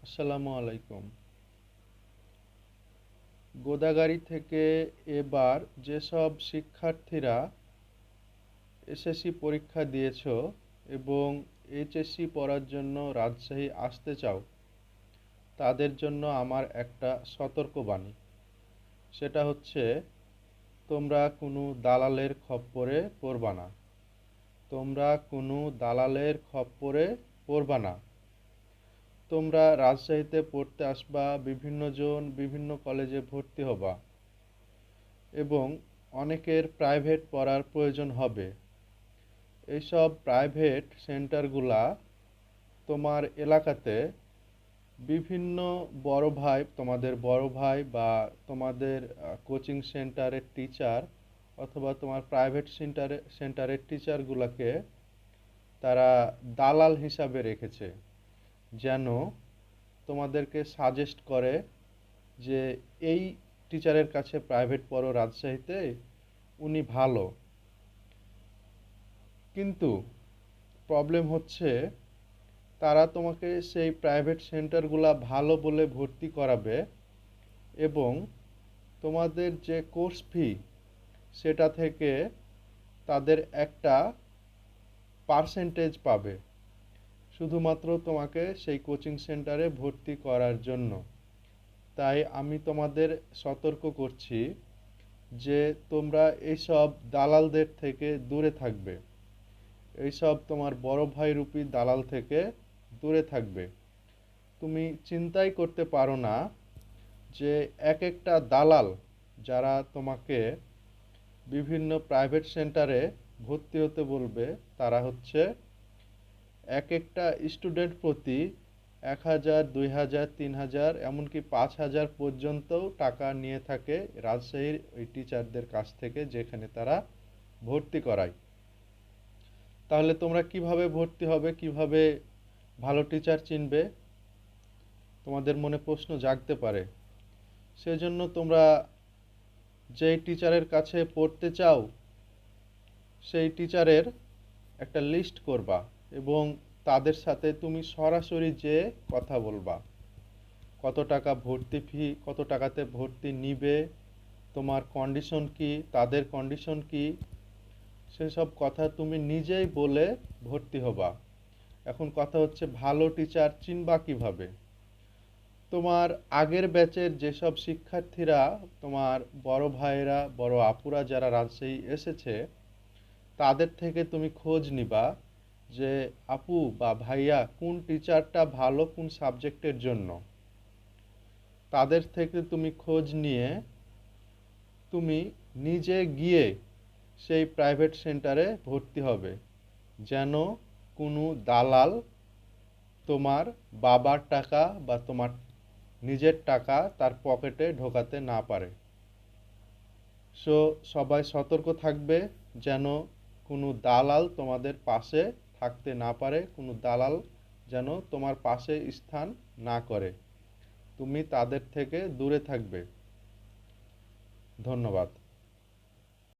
আসসালামু আলাইকুম। গোদাগাড়ী থেকে এবার যেসব শিক্ষার্থীরা এসএসসি পরীক্ষা দিয়েছো এবং এইচএসসি পড়ার জন্য রাজশাহী আসতে চাও, তাদের জন্য আমার একটা সতর্কবাণী। সেটা হচ্ছে, তোমরা কোনো দালালের খপ্পরে পড়বা না। তোমরা কোনো দালালের খপ্পরে পড়বা না। তোমরা রাজশাহীতে পড়তে আসবা, বিভিন্ন জন বিভিন্ন কলেজে ভর্তি হবা এবং অনেকের প্রাইভেট পড়ার প্রয়োজন হবে। এইসব প্রাইভেট সেন্টারগুলা তোমার এলাকাতে বিভিন্ন বড় ভাই, তোমাদের বড় ভাই বা তোমাদের কোচিং সেন্টারের টিচার অথবা তোমার প্রাইভেট সেন্টারের টিচারগুলোকে তারা দালাল হিসাবে রেখেছে, যেন তোমাদেরকে সাজেস্ট করে যে এই টিচারের কাছে প্রাইভেট পড়ো রাজশাহীতে, উনি ভালো। কিন্তু প্রবলেম হচ্ছে, তারা তোমাকে সেই প্রাইভেট সেন্টারগুলা ভালো বলে ভর্তি করাবে এবং তোমাদের যে কোর্স ফি সেটা থেকে তাদের একটা পার্সেন্টেজ পাবে, শুধুমাত্র তোমাকে সেই কোচিং সেন্টারে ভর্তি করার জন্য। তাই আমি তোমাদের সতর্ক করছি যে তোমরা এইসব দালালদের থেকে দূরে থাকবে। এইসব তোমার বড় ভাই রূপী দালাল থেকে দূরে থাকবে। তুমি চিন্তাই করতে পারো না যে এক একটা দালাল যারা তোমাকে বিভিন্ন প্রাইভেট সেন্টারে ভর্তি হতে বলবে, তারা হচ্ছে এক একটা স্টুডেন্ট প্রতি ১,০০০, ২,০০০, ৩,০০০, এমনকি ৫,০০০ পর্যন্তও টাকা নিয়ে থাকে রাজশাহীর ওই টিচারদের কাছ থেকে, যেখানে তারা ভর্তি করায়। তাহলে তোমরা কিভাবে ভর্তি হবে, কিভাবে ভালো টিচার চিনবে, তোমাদের মনে প্রশ্ন জাগতে পারে। সেজন্য তোমরা যেই টিচারের কাছে পড়তে চাও সেই টিচারের একটা লিস্ট করবা এবং তাদের সাথে তুমি সরাসরি যেয়ে কথা বলবা। কত টাকা ভর্তি ফি, কত টাকাতে ভর্তি নিবে, তোমার কন্ডিশন কি, তাদের কন্ডিশন কি, সেসব কথা তুমি নিজেই বলে ভর্তি হবা। এখন কথা হচ্ছে, ভালো টিচার চিনবা কিভাবে? তোমার আগের ব্যাচের যেসব শিক্ষার্থীরা, তোমার বড় ভাইয়েরা, বড় আপুরা যারা রাজশাহী এসেছে, তাদের থেকে তুমি খোঁজ নিবা যে আপু বা ভাইয়া কোন টিচারটা ভালো কোন সাবজেক্টের জন্য। তাদের থেকে তুমি খোঁজ নিয়ে তুমি নিজে গিয়ে সেই প্রাইভেট সেন্টারে ভর্তি হবে, যেন কোনো দালাল তোমার বাবার টাকা বা তোমার নিজের টাকা তার পকেটে ঢোকাতে না পারে। সো সবাই সতর্ক থাকবে যেন কোনো দালাল তোমাদের পাশে থাকতে না পারে, কোনো দালাল যেন তোমার পাশে স্থান না করে। তুমি তাদের থেকে দূরে থাকবে। ধন্যবাদ।